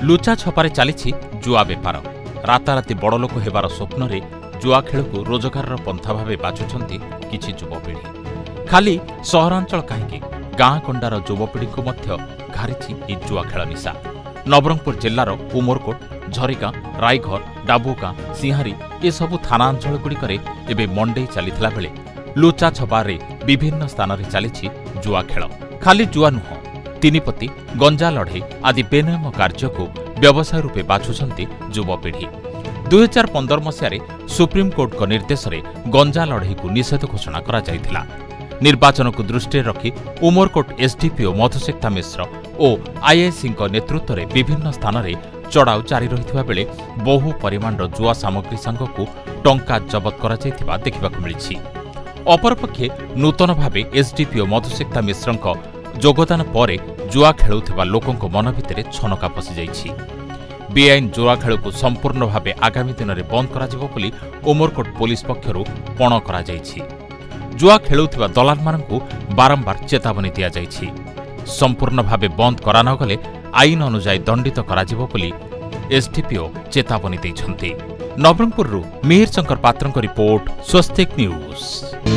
ଲୁଚା ଛପାରେ ଚାଲିଛି ଜୁଆ ବେପାର। ରାତାରାତି ବଡ଼ଲୋକ ହେବାର ସ୍ୱପ୍ନରେ ଜୁଆ ଖେଳକୁ ରୋଜଗାରର ପନ୍ଥା ଭାବେ ବାଛୁଛନ୍ତି କିଛି ଯୁବପିଢ଼ି। ଖାଲି ସହରାଞ୍ଚଳ କାହିଁକି, ଗାଁ ଗଣ୍ଡାର ଯୁବପିଢ଼ିଙ୍କୁ ମଧ୍ୟ ଘାରିଛି ଏହି ଜୁଆ ଖେଳ ନିଶା। ନବରଙ୍ଗପୁର ଜିଲ୍ଲାର ଉମରକୋଟ, ଝରିଗାଁ, ରାଇଘର, ଡାବୁଗାଁ, ସିଂହାରୀ ଏସବୁ ଥାନାଞ୍ଚଳଗୁଡ଼ିକରେ ଏବେ ମଣ୍ଡେଇ ଚାଲିଥିଲା ବେଳେ ଲୁଚା ଛପାରେ ବିଭିନ୍ନ ସ୍ଥାନରେ ଚାଲିଛି ଜୁଆ ଖେଳ। ଖାଲି ଜୁଆ ନୁହଁ, ତିନିପତି, ଗଞ୍ଜା ଲଢ଼େଇ ଆଦି ବେନିୟମ କାର୍ଯ୍ୟକୁ ବ୍ୟବସାୟ ରୂପେ ବାଛୁଛନ୍ତି ଯୁବପିଢ଼ି। 2015 ମସିହାରେ ସୁପ୍ରିମକୋର୍ଟଙ୍କ ନିର୍ଦ୍ଦେଶରେ ଗଞ୍ଜା ଲଢ଼େଇକୁ ନିଷେଧ ଘୋଷଣା କରାଯାଇଥିଲା। ନିର୍ବାଚନକୁ ଦୃଷ୍ଟିରେ ରଖି ଉମରକୋଟ ଏସ୍ଡିପିଓ ମଧୁସିକ୍ତା ମିଶ୍ର ଓ ଆଇଆଇସିଙ୍କ ନେତୃତ୍ୱରେ ବିଭିନ୍ନ ସ୍ଥାନରେ ଚଢ଼ାଉ ଜାରି ରହିଥିବା ବେଳେ ବହୁ ପରିମାଣର ଜୁଆ ସାମଗ୍ରୀ ସାଙ୍ଗକୁ ଟଙ୍କା ଜବତ କରାଯାଇଥିବା ଦେଖିବାକୁ ମିଳିଛି। ଅପରପକ୍ଷେ ନୂତନ ଭାବେ ଏସ୍ଡିପିଓ ମଧୁସିକ୍ତା ମିଶ୍ରଙ୍କ ଯୋଗଦାନ ପରେ ଜୁଆ ଖେଳୁଥିବା ଲୋକଙ୍କ ମନ ଭିତରେ ଛନକା ପଶିଯାଇଛି। ବେଆଇନ ଜୁଆ ଖେଳକୁ ସମ୍ପୂର୍ଣ୍ଣ ଭାବେ ଆଗାମୀ ଦିନରେ ବନ୍ଦ କରାଯିବ ବୋଲି ଉମରକୋଟ ପୋଲିସ ପକ୍ଷରୁ ପଣ କରାଯାଇଛି। ଜୁଆ ଖେଳୁଥିବା ଦଲାଲମାନଙ୍କୁ ବାରମ୍ବାର ଚେତାବନୀ ଦିଆଯାଇଛି। ସମ୍ପୂର୍ଣ୍ଣ ଭାବେ ବନ୍ଦ କରା ନ ଗଲେ ଆଇନ ଅନୁଯାୟୀ ଦଣ୍ଡିତ କରାଯିବ ବୋଲି ଏସ୍ଡିପିଓ ଚେତାବନୀ ଦେଇଛନ୍ତି। ନବରଙ୍ଗପୁରରୁ ମିହିର ଶଙ୍କର ପାତ୍ରଙ୍କ ରିପୋର୍ଟ, ସ୍ୱସ୍ତିକ ନ୍ୟୁଜ୍।